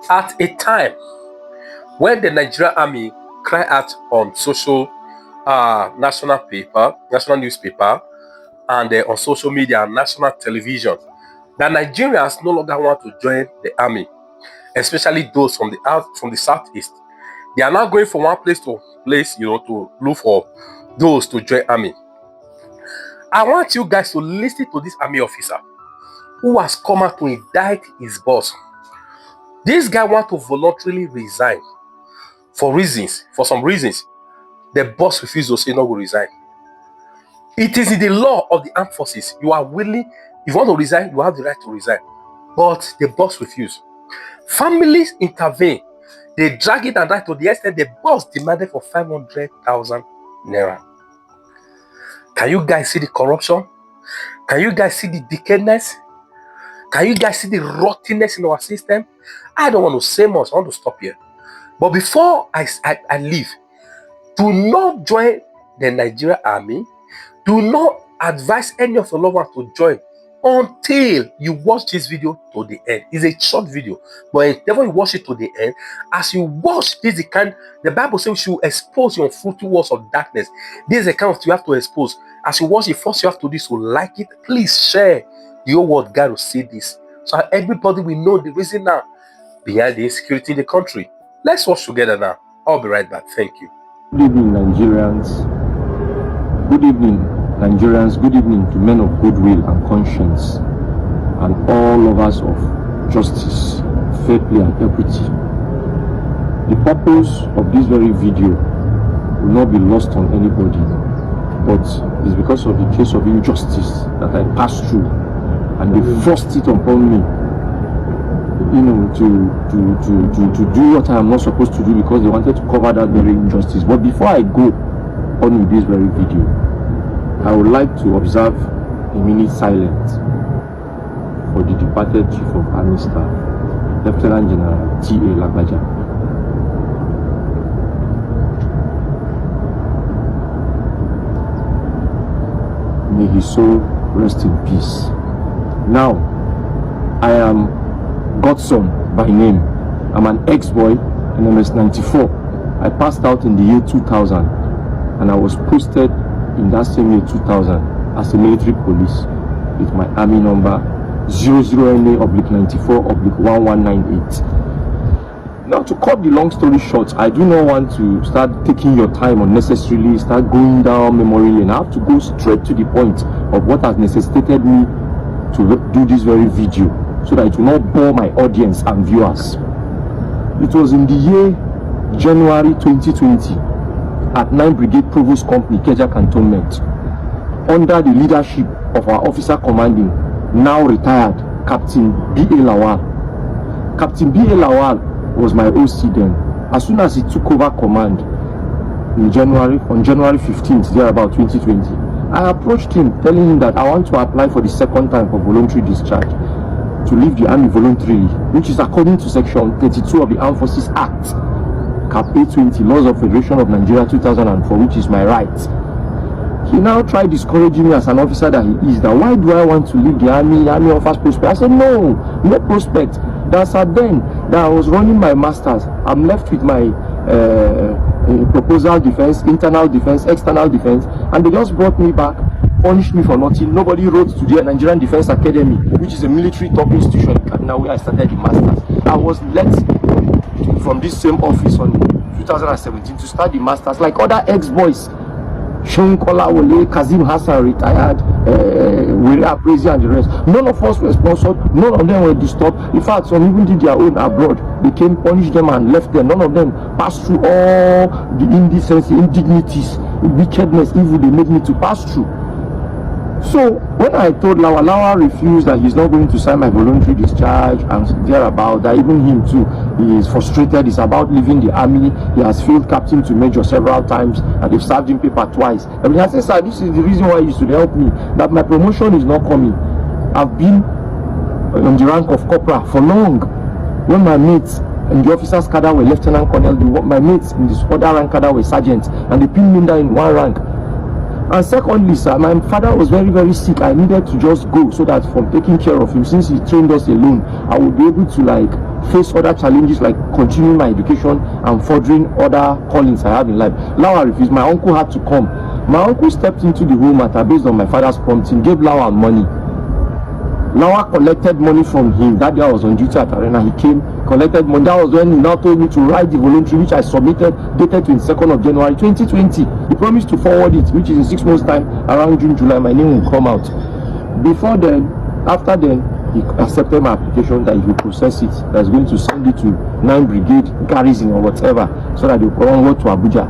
At a time when the Nigerian army cried out on social national newspaper, and on social media and national television, that Nigerians no longer want to join the army, especially those from the southeast. They are now going from one place to place, to look for those to join army. I want you guys to listen to this army officer who has come out to indict his boss. This guy wants to voluntarily resign for some reasons. The boss refused to say no, will resign. It is in the law of the armed forces. You are willing, if you want to resign, you have the right to resign. But the boss refused. Families intervene. They drag it and right to the extent the boss demanded for 500,000 naira. Can you guys see the corruption? Can you guys see the decadence? Can you guys see the rottenness in our system? I don't want to say much. I want to stop here. But before I leave, do not join the Nigerian army. Do not advise any of your loved ones to join until you watch this video to the end. It's a short video, but whenever you watch it to the end, as you watch this, the Bible says you should expose your fruitful works of darkness. This is the kind of you have to expose. As you watch it, first you have to do is to like it. Please share the whole world. God will see this, so everybody will know the reason now behind the insecurity in the country. Let's watch together now. I'll be right back. Thank you. Good evening, Nigerians. Good evening, Nigerians. Good evening to men of goodwill and conscience, and all lovers of justice, fair play, and equity. The purpose of this very video will not be lost on anybody, but it's because of the case of injustice that I passed through, and they forced it upon me, to do what I am not supposed to do, because they wanted to cover that very injustice. But before I go on with this very video, I would like to observe a minute silence for the departed Chief of Army Staff, Lieutenant General T.A. Lagbaja. May his soul rest in peace. Now, I am Godson by name. I'm an ex-boy in MS-94. I passed out in the year 2000, and I was posted in that same year 2000 as a military police with my army number 00NA/94/1198. Now, to cut the long story short, I do not want to start taking your time unnecessarily, start going down memory lane. I have to go straight to the point of what has necessitated me to do this very video, so that it will not bore my audience and viewers. It was in the year January 2020 at 9th Brigade Provost Company, Ikeja Cantonment, under the leadership of our officer commanding, now retired, Captain B.A. Lawal. Captain B.A. Lawal was my OC then. As soon as he took over command on January 15th, there about 2020, I approached him telling him that I want to apply for the second time for voluntary discharge, to leave the army voluntarily, which is according to section 32 of the Armed Forces Act, Cap 820, Laws of Federation of Nigeria 2004, which is my right. He now tried discouraging me as an officer that he is, that why do I want to leave the army offers prospect. I said no prospect. That's at then that I was running my masters. I'm left with my proposal defense, internal defense, external defense, and they just brought me back, punished me for nothing. Nobody wrote to the Nigerian Defense Academy, which is a military top institution in Kaduna, where I started the masters. I was let from this same office on 2017 to start the masters, like other ex-boys. Sean Kolawole, Kazim Hassan retired, Were Aprezi and the rest. None of us were sponsored, none of them were disturbed. In fact, some even did their own abroad. They came, punished them and left them. None of them passed through all the indecency, indignities, wickedness, evil they made me to pass through. So when I told Lawa refused, that he's not going to sign my voluntary discharge and thereabout, that even him too, he is frustrated, he's about leaving the army, he has failed captain to major several times, and they've served him paper twice. And he has said, sir, this is the reason why you should help me, that my promotion is not coming. I've been on the rank of corporal for long. When my mates in the officers cadre were lieutenant colonel, my mates in the other rank cadre were sergeants, and they pinned me down in one rank. And secondly, sir, my father was very, very sick. I needed to just go so that from taking care of him, since he trained us alone, I would be able to face other challenges like continuing my education and furthering other callings I have in life. Lawal refused. My uncle had to come. My uncle stepped into the whole matter based on my father's prompting, gave Lawal money. Lawal collected money from him. That day I was on duty at Arena. He came, collected money. That was when he now told me to write the voluntary, which I submitted, dated 22nd of January 2020. He promised to forward it, which is in 6 months' time, around June, July. My name will come out. Before then, after then, he accepted my application that he will process it. That's going to send it to 9 Brigade Garrison or whatever, so that they will forward to Abuja.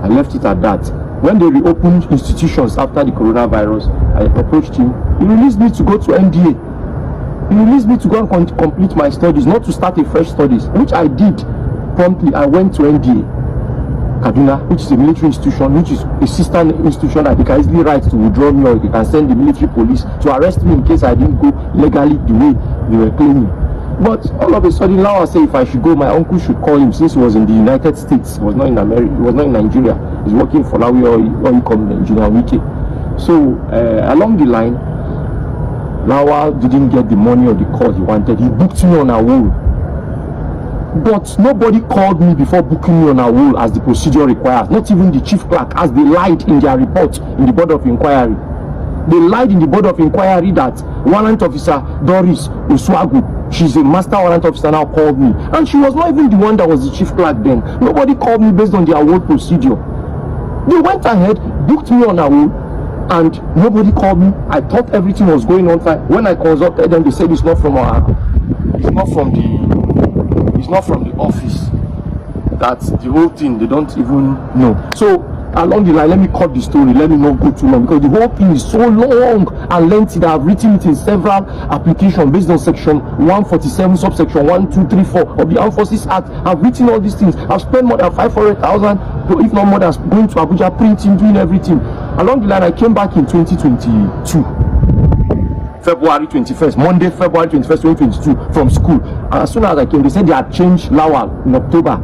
I left it at that. When they reopened institutions after the coronavirus, I approached him. He released me to go to NDA. He released me to go and complete my studies, not to start a fresh studies, which I did promptly. I went to NDA, Kaduna, which is a military institution, which is a sister institution that they can easily write to withdraw me, or they can send the military police to arrest me in case I didn't go legally the way they were claiming. But all of a sudden, now I say if I should go, my uncle should call him, since he was in the United States. He was not in America. He was not in Nigeria. He's working for Lawi or he come Nigeria Wiki. So along the line, Lawal didn't get the money or the call he wanted. He booked me on a roll. But nobody called me before booking me on a roll as the procedure requires. Not even the chief clerk, as they lied in their report in the board of inquiry. They lied in the board of inquiry that warrant officer Doris Oswago, she's a master warrant officer now, called me. And she was not even the one that was the chief clerk then. Nobody called me based on their award procedure. They went ahead, booked me on a roll, and nobody called me. I thought everything was going on fine. When I consulted them, they said it's not from the office. That's the whole thing. They don't even know. So along the line, let me cut the story. Let me not go too long, because the whole thing is so long and lengthy that I've written it in several applications based on section 147, subsection 1, 2, 3, 4 of the Armed Forces Act. I've written all these things. I've spent more than 500,000, if not more, than going to Abuja, printing, doing everything. Along the line, I came back in 2022. February 21st, Monday, February 21st, 2022, from school. And as soon as I came, they said they had changed Lawal in October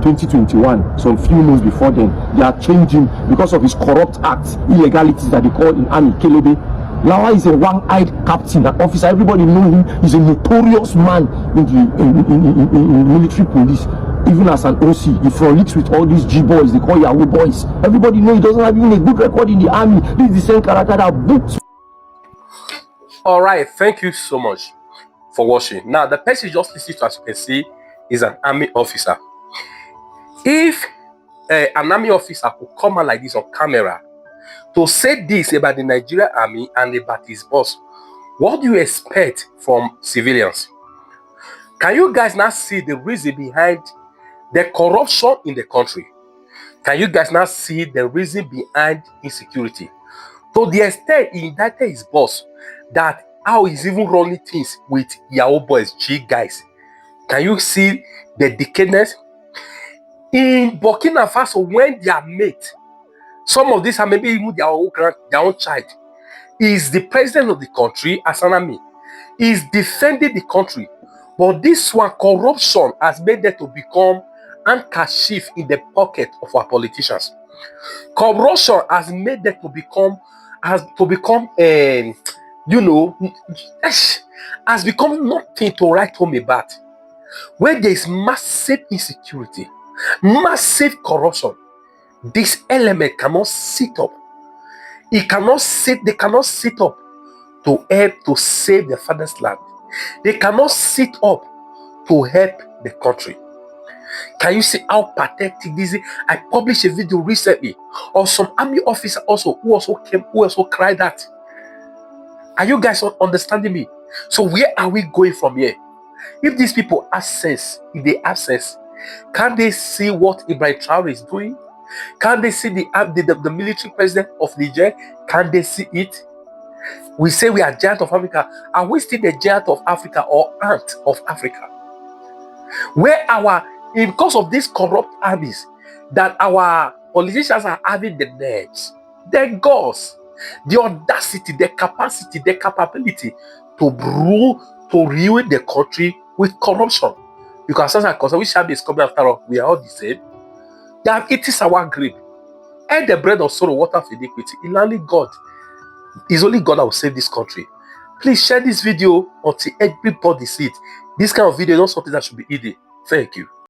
2021, some few months before then. They are changing because of his corrupt acts, illegalities that they call in army Kelebe. Lawal is a one-eyed captain, an officer. Everybody knows him. He's a notorious man in the military police. Even as an OC, he frolics with all these G boys. They call Yahoo boys. Everybody knows he doesn't have even a good record in the army. This is the same character that booked. All right, thank you so much for watching. Now, the person you just listened to, as you can see, is an army officer. If an army officer could come out like this on camera to say this about the Nigerian army and about his boss, what do you expect from civilians? Can you guys now see the reason behind the corruption in the country? Can you guys now see the reason behind insecurity? To the extent he indicted his boss, that how he's even running things with Yahoo boys, G guys. Can you see the decadence? In Burkina Faso, when they are mate, some of these are maybe even their own child, is the president of the country as an army, is defending the country. But this one, corruption, has made them to become handkerchief in the pocket of our politicians. Corruption has made them to become, has become nothing to write home about. Where there is massive insecurity, massive corruption, this element cannot sit up. They cannot sit up to help to save the father's land. They cannot sit up to help the country. Can you see how pathetic this is? I published a video recently of some army officer who also cried that. Are you guys understanding me? So where are we going from here? If these people have sense, if they have sense, can they see what Ibrahim Traore is doing? Can they see the military president of Niger? Can they see it? We say we are giant of Africa. Are we still the giant of Africa or ant of Africa? Where because of these corrupt armies, that our politicians are having the nerves, the guts, the audacity, the capacity, the capability to ruin the country with corruption. Because as I'm concerned, which army is coming after all? We are all the same. They have eaten our grape. And the bread of sorrow, water of iniquity. It's only God that will save this country. Please share this video until everybody see it. This kind of video is not something that should be hidden. Thank you.